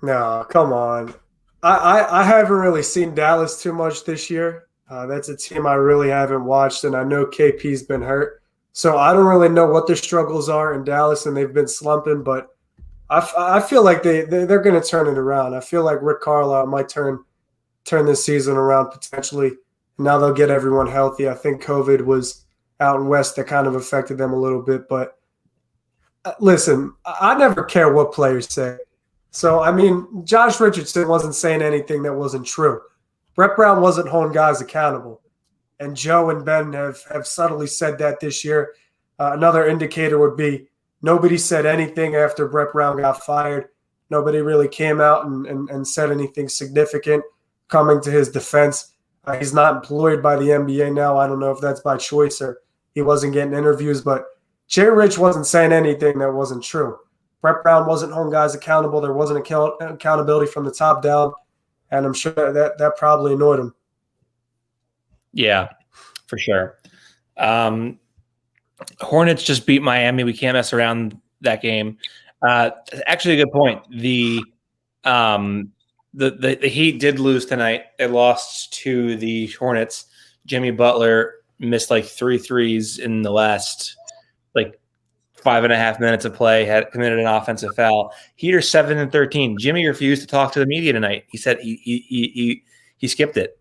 No, come on. I haven't really seen Dallas too much this year. That's a team I really haven't watched, and I know KP's been hurt. So I don't really know what their struggles are in Dallas, and they've been slumping, but I feel like they're going to turn it around. I feel like Rick Carlisle might turn this season around potentially. Now they'll get everyone healthy. I think COVID was out in West that kind of affected them a little bit. But listen, I never care what players say. So, I mean, Josh Richardson wasn't saying anything that wasn't true. Brett Brown wasn't holding guys accountable. And Joe and Ben have subtly said that this year. Another indicator would be nobody said anything after Brett Brown got fired. Nobody really came out and said anything significant coming to his defense. He's not employed by the NBA now. I don't know if that's by choice or he wasn't getting interviews, but Jay Rich wasn't saying anything that wasn't true. Brett Brown wasn't holding guys accountable. There wasn't accountability from the top down, and I'm sure that probably annoyed him. Yeah, for sure. Hornets just beat Miami. We can't mess around that game. Actually, a good point. The Heat did lose tonight. They lost to the Hornets. Jimmy Butler missed like 3 threes in the last 5.5 minutes of play, had committed an offensive foul. Heat are 7-13. Jimmy refused to talk to the media tonight. He said he skipped it.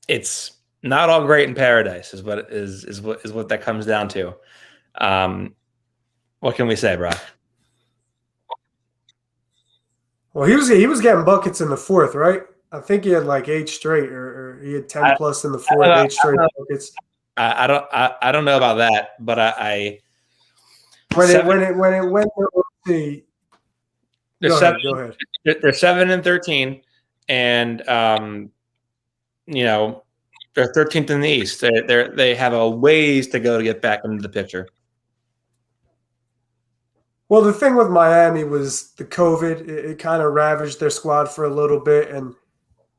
It's not all great in paradise, is what that comes down to. What can we say, Brock? Well, he was getting buckets in the fourth, right? I think he had like 8 straight, or he had 10 plus in the fourth, 8 straight buckets. I don't know about that, but when it went to go ahead. They're 7-13, and they're 13th in the East. They have a ways to go to get back into the picture. Well, the thing with Miami was the COVID. It kind of ravaged their squad for a little bit, and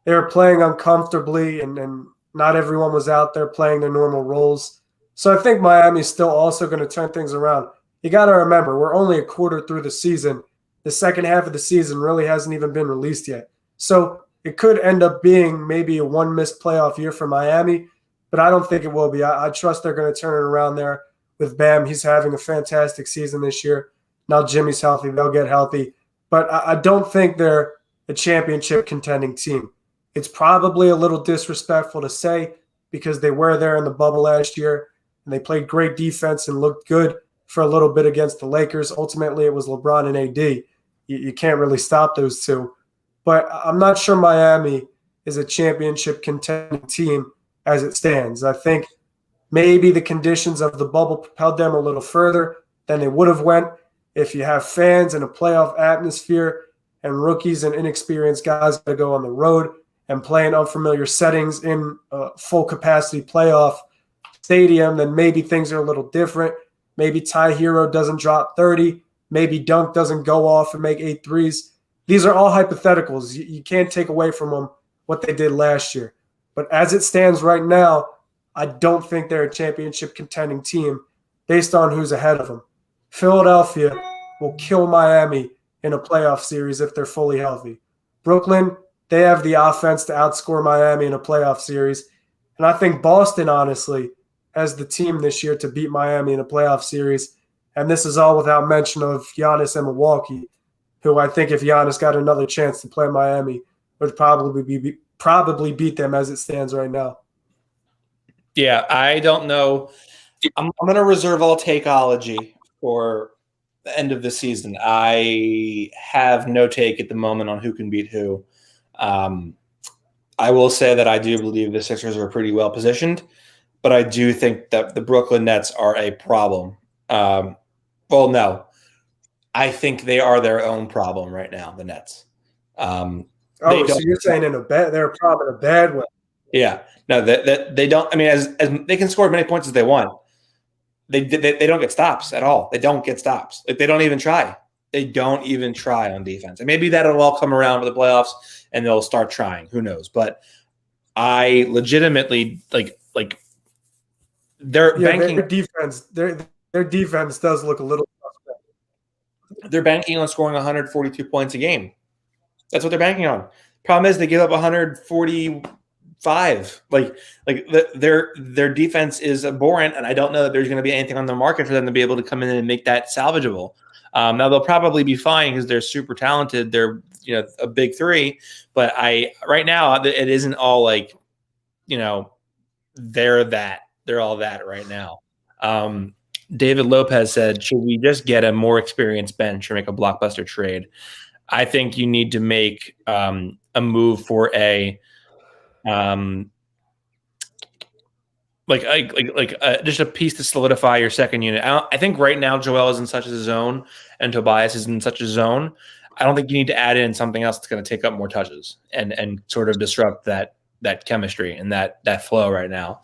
they were playing uncomfortably, and not everyone was out there playing their normal roles. So I think Miami's still also going to turn things around. You got to remember, we're only a quarter through the season. The second half of the season really hasn't even been released yet. So it could end up being maybe a one missed playoff year for Miami, but I don't think it will be. I trust they're going to turn it around there with Bam. He's having a fantastic season this year. Now Jimmy's healthy. They'll get healthy. But I don't think they're a championship contending team. It's probably a little disrespectful to say because they were there in the bubble last year and they played great defense and looked good for a little bit against the Lakers. Ultimately, it was LeBron and AD. You can't really stop those two. But I'm not sure Miami is a championship contending team as it stands. I think maybe the conditions of the bubble propelled them a little further than they would have went. If you have fans and a playoff atmosphere and rookies and inexperienced guys got to go on the road and play in unfamiliar settings in a full capacity playoff stadium, then maybe things are a little different. Maybe Ty Hero doesn't drop 30. Maybe Dunk doesn't go off and make 8 threes. These are all hypotheticals. You can't take away from them what they did last year. But as it stands right now, I don't think they're a championship contending team based on who's ahead of them. Philadelphia will kill Miami in a playoff series if they're fully healthy. Brooklyn, they have the offense to outscore Miami in a playoff series. And I think Boston, honestly, has the team this year to beat Miami in a playoff series. And this is all without mention of Giannis and Milwaukee, who I think if Giannis got another chance to play Miami, would probably beat them as it stands right now. Yeah, I don't know. I'm going to reserve all takeology for the end of the season. I have no take at the moment on who can beat who. I will say that I do believe the Sixers are pretty well positioned, but I do think that the Brooklyn Nets are a problem. No. I think they are their own problem right now, the Nets. So you're saying they're a problem in a bad way. Yeah. No, that they don't. I mean, as they can score as many points as they want. They don't get stops at all. They don't get stops. They don't even try. They don't even try on defense. And maybe that'll all come around with the playoffs and they'll start trying. Who knows? But I legitimately like they're banking. Their defense does look a little suspect. They're banking on scoring 142 points a game. That's what they're banking on. Problem is they give up 145. Their defense is abhorrent, and I don't know that there's going to be anything on the market for them to be able to come in and make that salvageable. Now they'll probably be fine because they're super talented. They're a big three, but right now it isn't all they're all that right now. David Lopez said, should we just get a more experienced bench or make a blockbuster trade? I think you need to make a move for a just a piece to solidify your second unit. I think right now Joel is in such a zone and Tobias is in such a zone. I don't think you need to add in something else that's going to take up more touches and sort of disrupt that chemistry and that flow right now.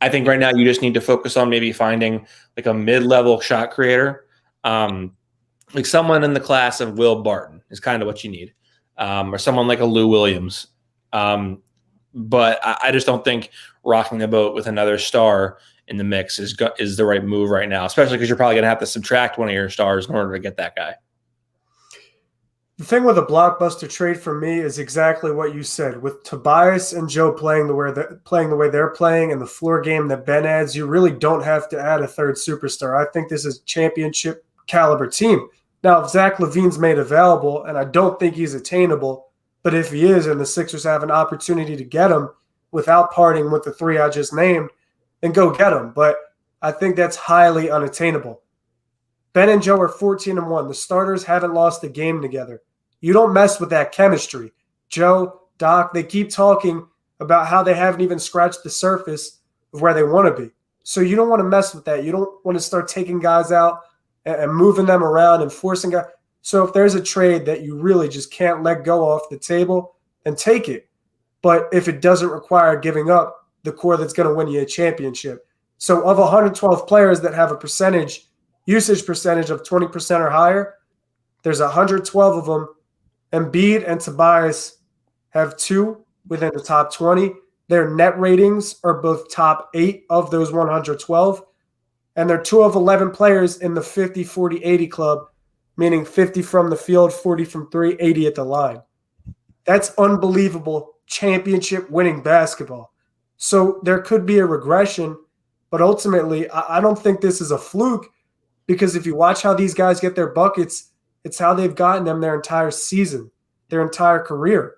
I think right now you just need to focus on maybe finding like a mid-level shot creator, like someone in the class of Will Barton is kind of what you need, or someone like a Lou Williams. But I just don't think rocking the boat with another star in the mix is the right move right now, especially because you're probably going to have to subtract one of your stars in order to get that guy. The thing with a blockbuster trade for me is exactly what you said. With Tobias and Joe playing the way they're playing and the floor game that Ben adds, you really don't have to add a third superstar. I think this is a championship caliber team. Now, if Zach LaVine's made available, and I don't think he's attainable, but if he is and the Sixers have an opportunity to get him without parting with the three I just named, then go get him. But I think that's highly unattainable. Ben and Joe are 14-1. The starters haven't lost a game together. You don't mess with that chemistry. Joe, Doc, they keep talking about how they haven't even scratched the surface of where they want to be. So you don't want to mess with that. You don't want to start taking guys out and moving them around and forcing guys. So if there's a trade that you really just can't let go off the table, then take it. But if it doesn't require giving up the core that's going to win you a championship. So of 112 players that have a usage percentage of 20% or higher, there's 112 of them. Embiid and Tobias have 2 within the top 20. Their net ratings are both top 8 of those 112. And they're 2 of 11 players in the 50, 40, 80 club, meaning 50 from the field, 40 from 3, 80 at the line. That's unbelievable championship winning basketball. So there could be a regression, but ultimately I don't think this is a fluke, because if you watch how these guys get their buckets, it's how they've gotten them their entire season, their entire career.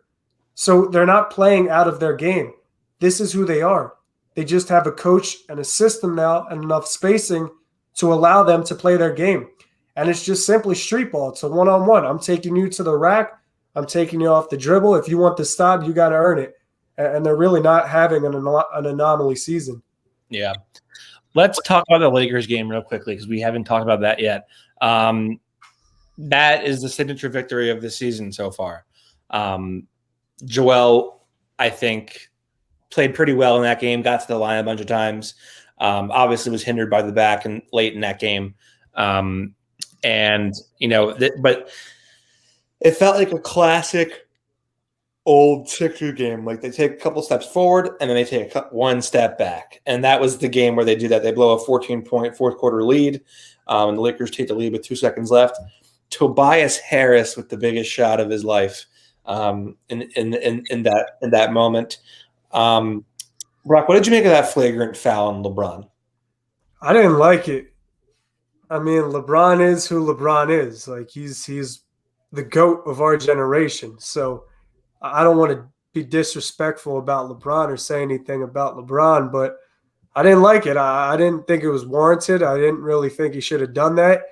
So they're not playing out of their game. This is who they are. They just have a coach and a system now and enough spacing to allow them to play their game. And it's just simply street ball. It's a one-on-one. I'm taking you to the rack. I'm taking you off the dribble. If you want the stop, you got to earn it. And they're really not having an anomaly season. Yeah. Let's talk about the Lakers game real quickly, because we haven't talked about that yet. That is the signature victory of the season so far. Joel, I think, played pretty well in that game, got to the line a bunch of times. Obviously was hindered by the back and late in that game. But it felt like a classic old Sixers game. Like, they take a couple steps forward and then they take one step back. And that was the game where they do that. They blow a 14-point fourth quarter lead, and the Lakers take the lead with 2 seconds left. Tobias Harris with the biggest shot of his life in that moment. Brock, what did you make of that flagrant foul on LeBron? I didn't like it. I mean, LeBron is who LeBron is. Like, he's the GOAT of our generation. So I don't want to be disrespectful about LeBron or say anything about LeBron, but I didn't like it. I didn't think it was warranted. I didn't really think he should have done that.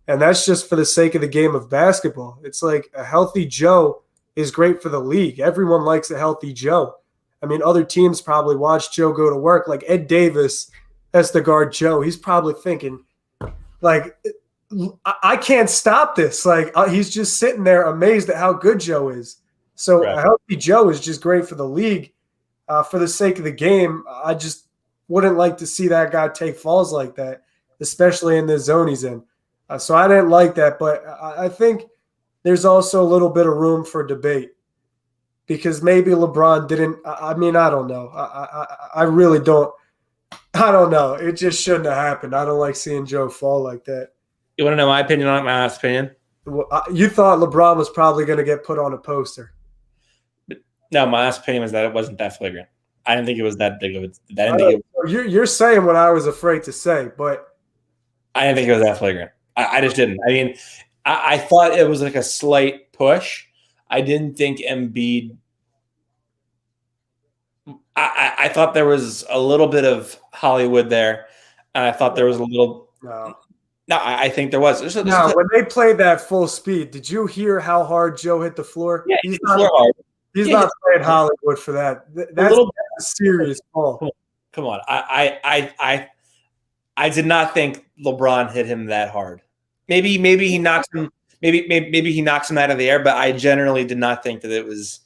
And that's just for the sake of the game of basketball. It's like a healthy Joe is great for the league. Everyone likes a healthy Joe. I mean, other teams probably watch Joe go to work. Like Ed Davis has to guard Joe. He's probably thinking, like, I can't stop this. Like, he's just sitting there amazed at how good Joe is. So right. A healthy Joe is just great for the league. For the sake of the game, I just wouldn't like to see that guy take falls like that, especially in the zone he's in. So I didn't like that, but I think there's also a little bit of room for debate, because maybe LeBron didn't. I mean, I don't know. I really don't. I don't know. It just shouldn't have happened. I don't like seeing Joe fall like that. You want to know my opinion on it? My honest opinion? You thought LeBron was probably going to get put on a poster. No, my honest opinion was that it wasn't that flagrant. I didn't think it was that big of a. You're saying what I was afraid to say, but I didn't think it was that flagrant. I just didn't. I mean, I thought it was like a slight push. I didn't think Embiid. I thought there was a little bit of Hollywood there, and I thought there was a little. No, I think there was. When they played that full speed, did you hear how hard Joe hit the floor? Yeah, he's not hard. He's not playing Hollywood for that. That's a serious ball. Come on, I did not think LeBron hit him that hard. Maybe he knocks him. Maybe he knocks him out of the air, but I generally did not think that it was.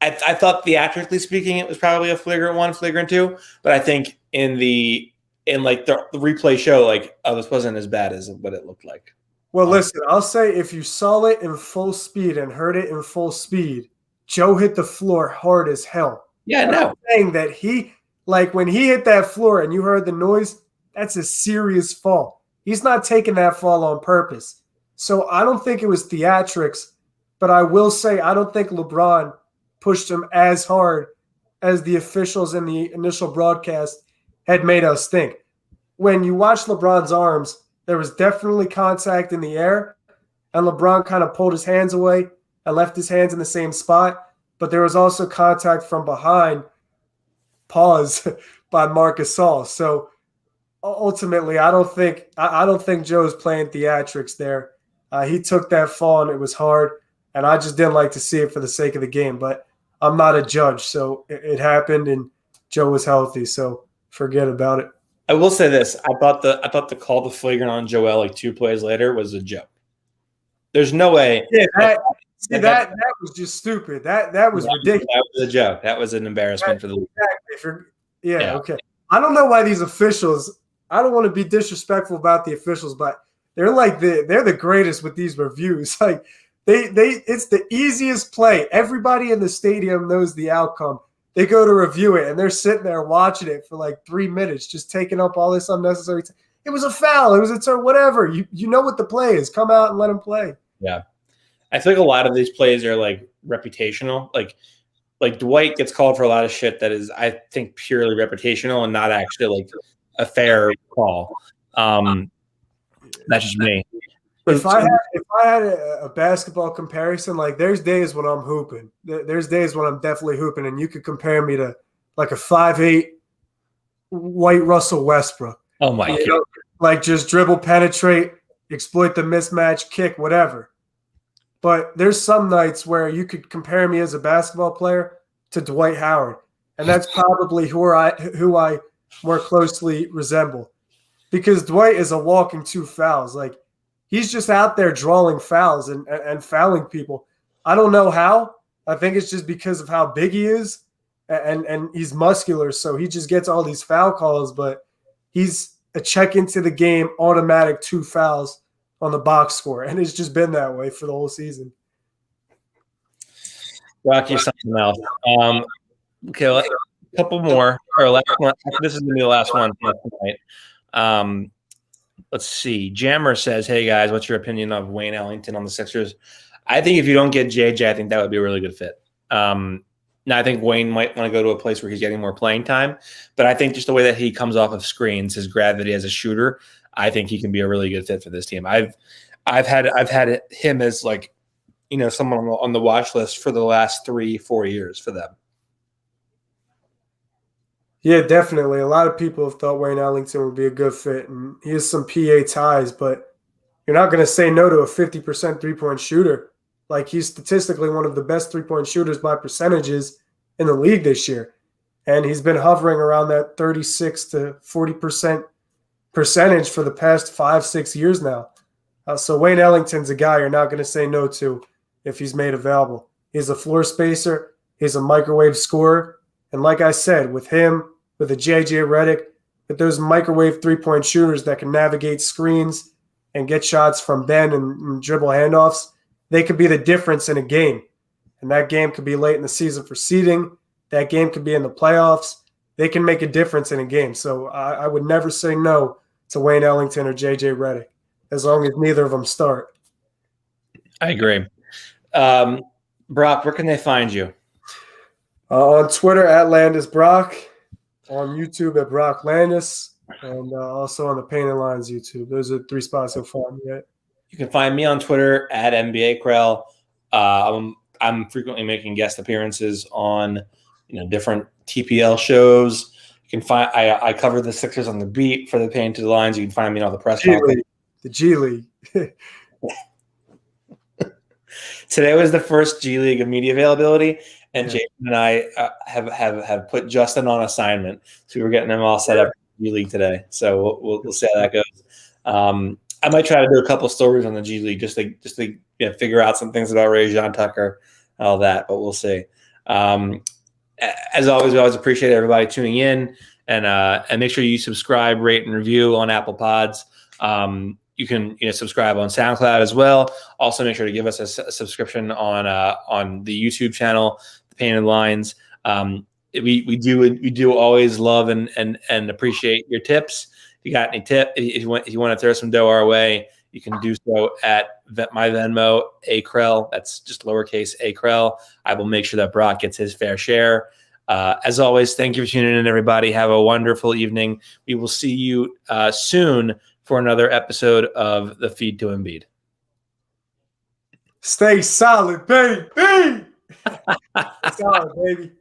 I thought theatrically speaking, it was probably a flagrant 1, flagrant 2, but I think in the replay show, like, this wasn't as bad as what it looked like. Well, listen, I'll say if you saw it in full speed and heard it in full speed, Joe hit the floor hard as hell. Yeah, and no. I'm saying that when he hit that floor and you heard the noise, that's a serious fall. He's not taking that fall on purpose. So I don't think it was theatrics, but I will say I don't think LeBron pushed him as hard as the officials in the initial broadcast had made us think. When you watch LeBron's arms, there was definitely contact in the air, and LeBron kind of pulled his hands away and left his hands in the same spot. But there was also contact from behind, pause, by Marc Gasol. So ultimately, I don't think Joe's playing theatrics there. He took that fall and it was hard, and I just didn't like to see it for the sake of the game. But I'm not a judge, so it happened, and Joe was healthy, so forget about it. I will say this: I thought the call to flagrant on Joel like 2 plays later was a joke. There's no way. Yeah, that was just stupid. That was ridiculous. That was a joke. That was an embarrassment for the league. Exactly. Yeah, okay. I don't know why these officials. I don't want to be disrespectful about the officials, but they're the greatest with these reviews. Like it's the easiest play. Everybody in the stadium knows the outcome. They go to review it and they're sitting there watching it for like 3 minutes, just taking up all this unnecessary time. It was a foul. It was a turn. Whatever. You know what the play is. Come out and let them play. Yeah, I think a lot of these plays are like reputational. Like Dwight gets called for a lot of shit that is, I think, purely reputational and not actually like a fair call. That's just me. If I had a basketball comparison, like there's days when I'm hooping. There's days when I'm definitely hooping, and you could compare me to like a 5'8" white Russell Westbrook. Oh my God. Like just dribble, penetrate, exploit the mismatch, kick, whatever. But there's some nights where you could compare me as a basketball player to Dwight Howard, and that's probably who I more closely resemble, because Dwight is a walking 2 fouls. Like he's just out there drawing fouls and fouling people. I don't know how. I think it's just because of how big he is, and he's muscular, so he just gets all these foul calls. But he's a check into the game, automatic 2 fouls on the box score, and it's just been that way for the whole season. Rocky, something else. Okay, a couple more. Or last one. This is gonna be the last one for tonight. Let's see. Jammer says, "Hey guys, what's your opinion of Wayne Ellington on the Sixers?" I think if you don't get JJ, I think that would be a really good fit. Now, I think Wayne might want to go to a place where he's getting more playing time, but I think just the way that he comes off of screens, his gravity as a shooter, I think he can be a really good fit for this team. I've had him as like, someone on the watch list for the last 3-4 years for them. Yeah, definitely. A lot of people have thought Wayne Ellington would be a good fit, and he has some PA ties, but you're not going to say no to a 50% three-point shooter. Like, he's statistically one of the best three-point shooters by percentages in the league this year, and he's been hovering around that 36 to 40% percentage for the past 5-6 years now. So Wayne Ellington's a guy you're not going to say no to if he's made available. He's a floor spacer. He's a microwave scorer. And like I said, with him, with a JJ Redick, with those microwave three-point shooters that can navigate screens and get shots from Ben and dribble handoffs, they could be the difference in a game. And that game could be late in the season for seeding. That game could be in the playoffs. They can make a difference in a game. So I would never say no to Wayne Ellington or JJ Redick, as long as neither of them start. I agree. Brock, where can they find you? On Twitter at Landis Brock, on YouTube at Brock Landis, and also on the Painted Lines YouTube. Those are 3 spots you'll find me at. You can find me on Twitter at NBA Krell. I'm frequently making guest appearances on different TPL shows. You can find I cover the Sixers on the beat for the Painted Lines. You can find me on the press conference. The G League. Today was the first G League of media availability, and Jason and I have put Justin on assignment, so we were getting him all set up for G League today. So we'll see how that goes. I might try to do a couple stories on the G League just to figure out some things about Rajon Tucker, all that, but we'll see. As always, we always appreciate everybody tuning in, and make sure you subscribe, rate, and review on Apple Pods. you can subscribe on SoundCloud as well. Also, make sure to give us a subscription on the YouTube channel, The Painted Lines. We do always love and appreciate your tips. If you got any tip, if you want to throw some dough our way, you can do so at my Venmo, Akrell. That's just lowercase Akrell. I will make sure that Brock gets his fair share. As always, thank you for tuning in, everybody. Have a wonderful evening. We will see you soon for another episode of the Feed to Embiid. Stay solid, baby. Stay solid, baby.